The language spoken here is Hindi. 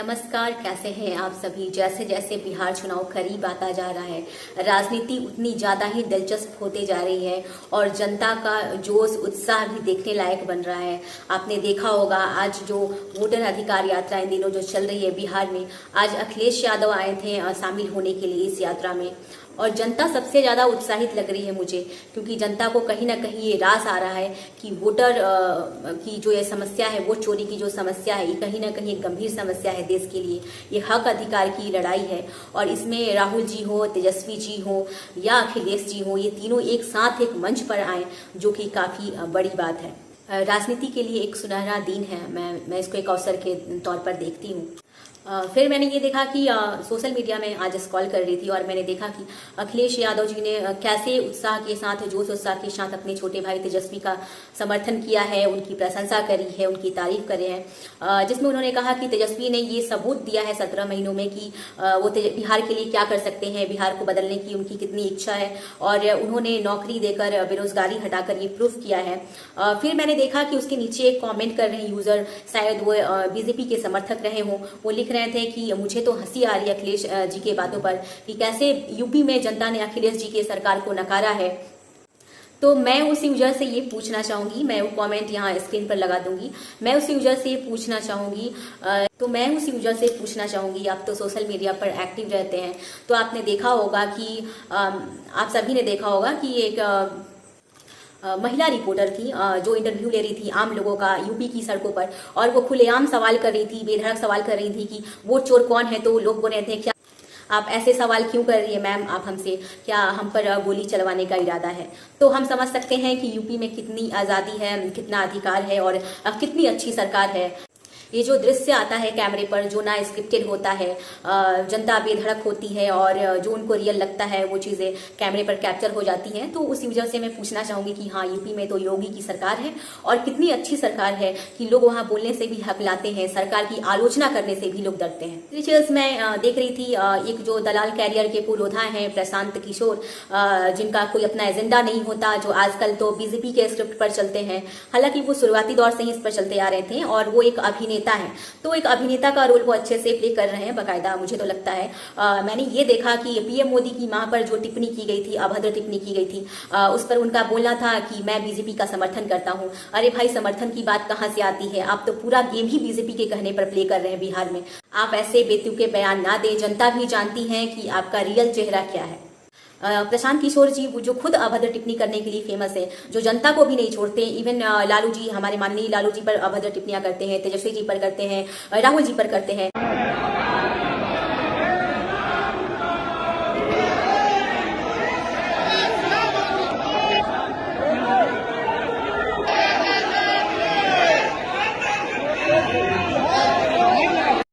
नमस्कार, कैसे हैं आप सभी। जैसे जैसे बिहार चुनाव करीब आता जा रहा है, राजनीति उतनी ज़्यादा ही दिलचस्प होते जा रही है और जनता का जोश उत्साह भी देखने लायक बन रहा है। आपने देखा होगा आज जो वोटर अधिकार यात्रा इन दिनों जो चल रही है बिहार में, आज अखिलेश यादव आए थे शामिल होने के लिए इस यात्रा में। और जनता सबसे ज़्यादा उत्साहित लग रही है मुझे, क्योंकि जनता को कहीं ना कहीं ये रास आ रहा है कि वोटर की जो ये समस्या है, वोट चोरी की जो समस्या है, ये कहीं ना कहीं एक गंभीर समस्या है देश के लिए। ये हक अधिकार की लड़ाई है और इसमें राहुल जी हो, तेजस्वी जी हो या अखिलेश जी हो, ये तीनों एक साथ एक मंच पर आए, जो कि काफ़ी बड़ी बात है। राजनीति के लिए एक सुनहरा दिन है। मैं इसको एक अवसर के तौर पर देखती हूँ। फिर मैंने ये देखा कि सोशल मीडिया में आज स्क्रॉल कर रही थी और मैंने देखा कि अखिलेश यादव जी ने कैसे उत्साह के साथ, जोश उत्साह के साथ अपने छोटे भाई तेजस्वी का समर्थन किया है, उनकी प्रशंसा करी है, उनकी तारीफ करे हैं, जिसमें उन्होंने कहा कि तेजस्वी ने ये सबूत दिया है 17 महीनों में कि वो बिहार के लिए क्या कर सकते हैं, बिहार को बदलने की उनकी कितनी इच्छा है और उन्होंने नौकरी देकर बेरोजगारी हटाकर ये प्रूफ किया है। फिर मैंने देखा कि उसके नीचे एक कॉमेंट कर रहे हैं यूजर, शायद वो बीजेपी के समर्थक रहे हों, वो लिख रहे थे कि मुझे तो हंसी आ रही है अखिलेश जी के बातों पर कि कैसे यूपी में जनता ने अखिलेश जी के सरकार को नकारा है। तो मैं उस यूजर से ये पूछना चाहूंगी, मैं वो कमेंट यहाँ स्क्रीन पर लगा दूंगी, मैं उस यूजर से पूछना चाहूंगी आप तो सोशल मीडिया पर एक्टिव रहते हैं, तो आपने देखा होगा कि आप सभी ने देखा होगा कि एक महिला रिपोर्टर थी जो इंटरव्यू ले रही थी आम लोगों का यूपी की सड़कों पर, और वो खुलेआम सवाल कर रही थी, बेधड़क सवाल कर रही थी कि वोट चोर कौन है। तो लोग बोल रहे थे, क्या आप ऐसे सवाल क्यों कर रही है मैम, आप हमसे, क्या हम पर गोली चलवाने का इरादा है। तो हम समझ सकते हैं कि यूपी में कितनी आज़ादी है, कितना अधिकार है और कितनी अच्छी सरकार है। ये जो दृश्य आता है कैमरे पर, जो ना स्क्रिप्टेड होता है, जनता बेधड़क होती है और जो उनको रियल लगता है वो चीज़ें कैमरे पर कैप्चर हो जाती हैं। तो उस यूजर से मैं पूछना चाहूंगी कि हाँ, यूपी में तो योगी की सरकार है और कितनी अच्छी सरकार है कि लोग वहाँ बोलने से भी हकलाते हैं, सरकार की आलोचना करने से भी लोग डरते हैं। डिटेल्स मैं देख रही थी, एक जो दलाल कैरियर के पुरोधा हैं प्रशांत किशोर, जिनका कोई अपना एजेंडा नहीं होता, जो आजकल तो बीजेपी के स्क्रिप्ट पर चलते हैं, हालांकि वो शुरुआती दौर से ही इस पर चलते आ रहे थे और वो एक अभिनेता है, तो एक अभिनेता का रोल वो अच्छे से प्ले कर रहे हैं बाकायदा, मुझे तो लगता है। मैंने ये देखा कि पीएम मोदी की मां पर जो टिप्पणी की गई थी, अभद्र टिप्पणी की गई थी, उस पर उनका बोलना था कि मैं बीजेपी का समर्थन करता हूं। अरे भाई, समर्थन की बात कहां से आती है, आप तो पूरा गेम ही बीजेपी के कहने पर प्ले कर रहे हैं बिहार में। आप ऐसे बेतुके बयान ना दें, जनता भी जानती है कि आपका रियल चेहरा क्या है। प्रशांत किशोर जी जो खुद अभद्र टिप्पणी करने के लिए फेमस है, जो जनता को भी नहीं छोड़ते, इवन लालू जी, हमारे माननीय लालू जी पर अभद्र टिप्पणियां करते हैं, तेजस्वी जी पर करते हैं, राहुल जी पर करते हैं।